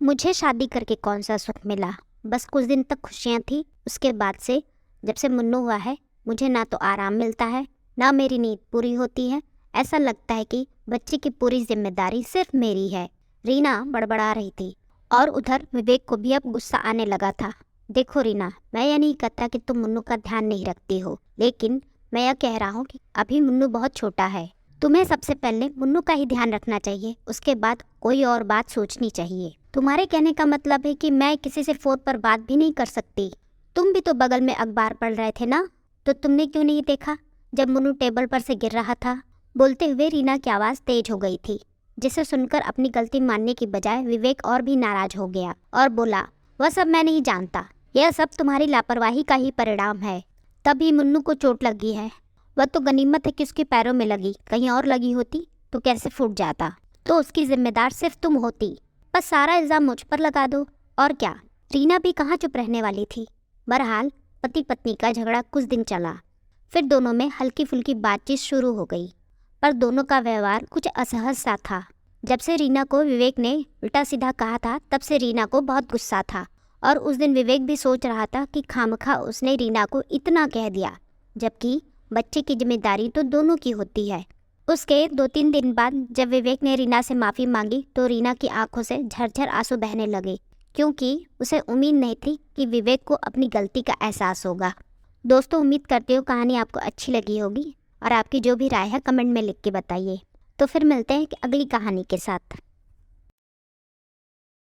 मुझे शादी करके कौन सा सुख मिला, बस कुछ दिन तक खुशियाँ थी। उसके बाद से जब से मुन्नू हुआ है मुझे ना तो आराम मिलता है ना मेरी नींद पूरी होती है। ऐसा लगता है कि बच्चे की पूरी जिम्मेदारी सिर्फ मेरी है। रीना बड़बड़ा रही थी और उधर विवेक को भी अब गुस्सा आने लगा था। देखो रीना, मैं यह नहीं कहता कि तुम मुन्नू का ध्यान नहीं रखती हो, लेकिन मैं यह कह रहा हूँ कि अभी मुन्नू बहुत छोटा है। तुम्हें सबसे पहले मुन्नू का ही ध्यान रखना चाहिए, उसके बाद कोई और बात सोचनी चाहिए। तुम्हारे कहने का मतलब है कि मैं किसी से फोन पर बात भी नहीं कर सकती? तुम भी तो बगल में अखबार पढ़ रहे थे ना, तो तुमने क्यों नहीं देखा जब मुन्नू टेबल पर से गिर रहा था? बोलते हुए रीना की आवाज़ तेज हो गई थी, जिसे सुनकर अपनी गलती मानने की बजाय विवेक और भी नाराज हो गया और बोला, वह सब मैं नहीं जानता, यह सब तुम्हारी लापरवाही का ही परिणाम है। तभी मुन्नू को चोट लगी है, वह तो गनीमत है कि उसके पैरों में लगी, कहीं और लगी होती तो कैसे फूट जाता, तो उसकी जिम्मेदार सिर्फ तुम होती। बस सारा इल्ज़ाम मुझ पर लगा दो और क्या। रीना भी कहाँ चुप रहने वाली थी। बहरहाल पति पत्नी का झगड़ा कुछ दिन चला, फिर दोनों में हल्की फुल्की बातचीत शुरू हो गई, पर दोनों का व्यवहार कुछ असहज सा था। जब से रीना को विवेक ने उल्टा सीधा कहा था तब से रीना को बहुत गुस्सा था, और उस दिन विवेक भी सोच रहा था कि खामखा उसने रीना को इतना कह दिया, जबकि बच्चे की जिम्मेदारी तो दोनों की होती है। उसके 2-3 दिन बाद जब विवेक ने रीना से माफ़ी मांगी तो रीना की आंखों से झरझर आंसू बहने लगे, क्योंकि उसे उम्मीद नहीं थी कि विवेक को अपनी गलती का एहसास होगा। दोस्तों, उम्मीद करती हूँ कहानी आपको अच्छी लगी होगी, और आपकी जो भी राय है कमेंट में लिख के बताइए। तो फिर मिलते हैं कि अगली कहानी के साथ।